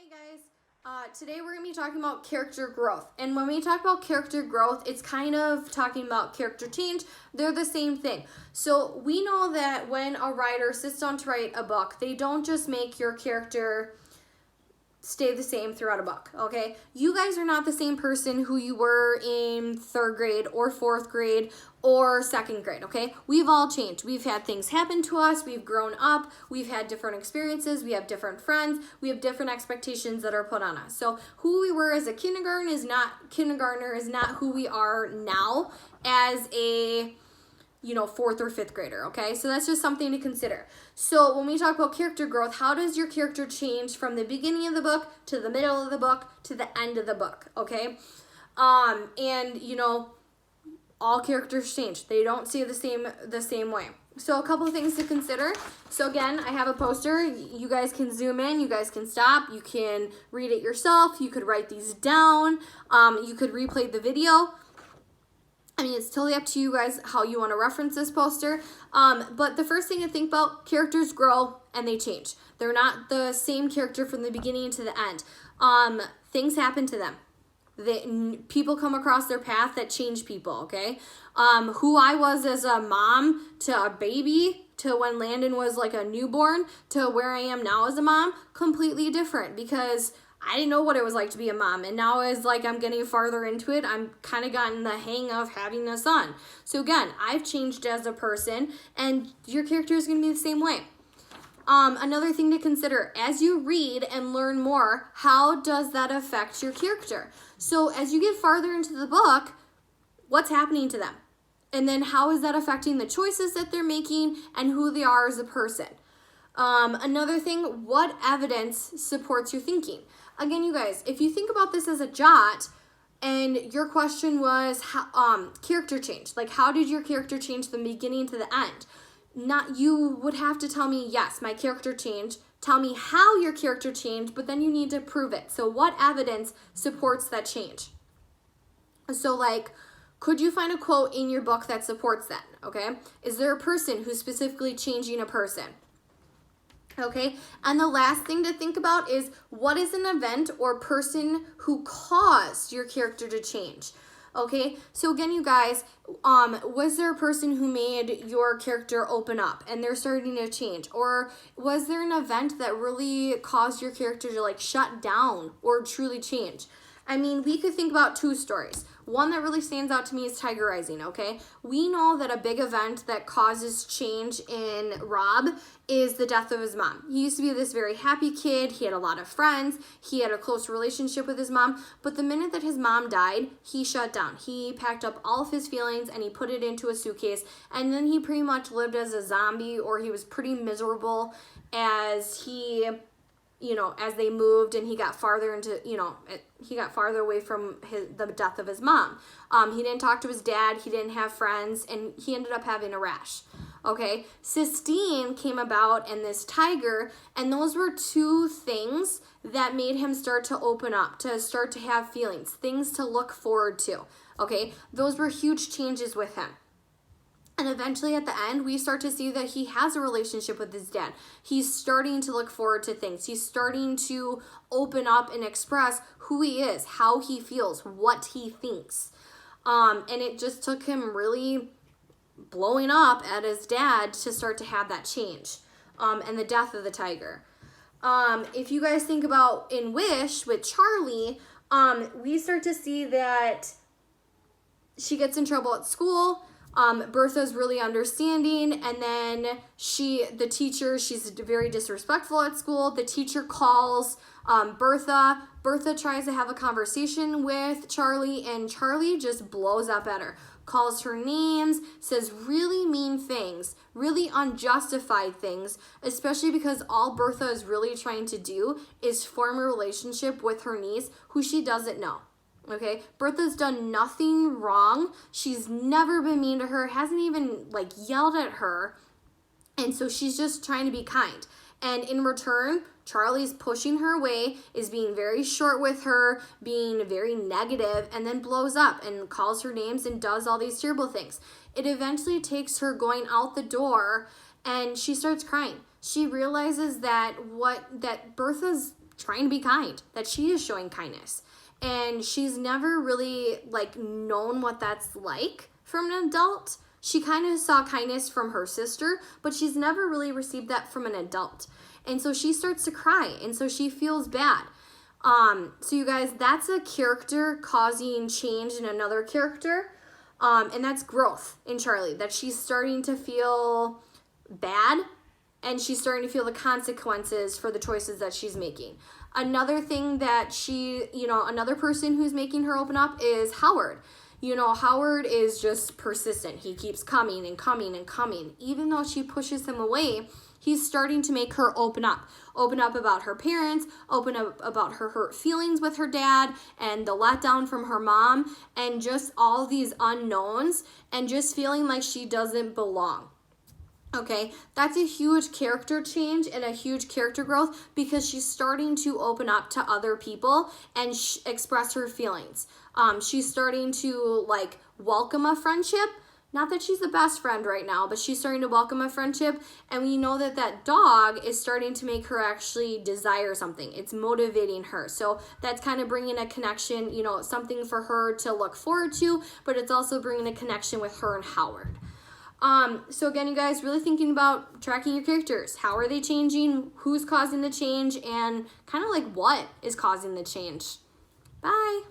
Hey guys, today we're going to be talking about character growth. And when we talk about character growth, it's kind of talking about character change. They're the same thing. So we know that when a writer sits down to write a book, they don't just make your character stay the same throughout a book, okay? You guys are not the same person who you were in 3rd grade or 4th grade or 2nd grade, okay? We've all changed. We've had things happen to us. We've grown up. We've had different experiences. We have different friends. We have different expectations that are put on us. So who we were as a kindergartner is not who we are now as a 4th or 5th grader, okay? So that's just something to consider. So when we talk about character growth, how does your character change from the beginning of the book to the middle of the book to the end of the book, okay? All characters change. They don't stay the same way. So a couple of things to consider. So again, I have a poster. You guys can zoom in. You guys can stop. You can read it yourself. You could write these down. You could replay the video. I mean, it's totally up to you guys how you want to reference this poster. But the first thing to think about, characters grow and they change. They're not the same character from the beginning to the end. Things happen to them. People come across their path that change people, okay? Who I was as a mom to a baby to when Landon was like a newborn to where I am now as a mom, completely different because I didn't know what it was like to be a mom. And now as I'm getting farther into it, I'm kind of gotten the hang of having a son. So again, I've changed as a person and your character is going to be the same way. Another thing to consider, as you read and learn more, how does that affect your character? So as you get farther into the book, what's happening to them? And then how is that affecting the choices that they're making and who they are as a person? Another thing, what evidence supports your thinking? Again, you guys, if you think about this as a jot, and your question was character change, like how did your character change from the beginning to the end? You would have to tell me, yes, my character changed. Tell me how your character changed, but then you need to prove it. So what evidence supports that change? So could you find a quote in your book that supports that, okay? Is there a person who's specifically changing a person? Okay, and the last thing to think about is what is an event or person who caused your character to change? Okay, so again, you guys, was there a person who made your character open up and they're starting to change? Or was there an event that really caused your character to shut down or truly change? I mean, we could think about 2 stories. One that really stands out to me is Tiger Rising, okay? We know that a big event that causes change in Rob is the death of his mom. He used to be this very happy kid. He had a lot of friends. He had a close relationship with his mom. But the minute that his mom died, he shut down. He packed up all of his feelings and he put it into a suitcase. And then he pretty much lived as a zombie, or he was pretty miserable as as they moved and he got farther into, he got farther away from the death of his mom. He didn't talk to his dad. He didn't have friends, and he ended up having a rash. Okay, Sistine came about and this tiger, and those were 2 things that made him start to open up, to start to have feelings, things to look forward to. Okay, those were huge changes with him. And eventually at the end, we start to see that he has a relationship with his dad. He's starting to look forward to things. He's starting to open up and express who he is, how he feels, what he thinks. And it just took him really blowing up at his dad to start to have that change. And the death of the tiger. If you guys think about in Wish with Charlie, we start to see that she gets in trouble at school. Bertha's really understanding, and then the teacher, she's very disrespectful at school. The teacher calls Bertha. Bertha tries to have a conversation with Charlie, and Charlie just blows up at her, calls her names, says really mean things, really unjustified things, especially because all Bertha is really trying to do is form a relationship with her niece who she doesn't know. Okay, Bertha's done nothing wrong. She's never been mean to her, hasn't even yelled at her. And so she's just trying to be kind. And in return, Charlie's pushing her away, is being very short with her, being very negative, and then blows up and calls her names and does all these terrible things. It eventually takes her going out the door and she starts crying. She realizes that Bertha's trying to be kind, that she is showing kindness. And she's never really like known what that's like from an adult. She kind of saw kindness from her sister, but she's never really received that from an adult. And so she starts to cry, and so she feels bad. So you guys, that's a character causing change in another character. And that's growth in Charlie, that she's starting to feel bad, and she's starting to feel the consequences for the choices that she's making. Another thing that another person who's making her open up is Howard. Howard is just persistent. He keeps coming and coming and coming. Even though she pushes him away, he's starting to make her open up about her parents, open up about her hurt feelings with her dad and the letdown from her mom, and just all these unknowns, and just feeling like she doesn't belong. Okay, that's a huge character change and a huge character growth, because she's starting to open up to other people and express her feelings. She's starting to like welcome a friendship. Not that she's the best friend right now, but she's starting to welcome a friendship, and we know that that dog is starting to make her actually desire something. It's motivating her. So that's kind of bringing a connection, something for her to look forward to, but it's also bringing a connection with her and Howard. So again, you guys, really thinking about tracking your characters. How are they changing? Who's causing the change? And kind of like what is causing the change? Bye.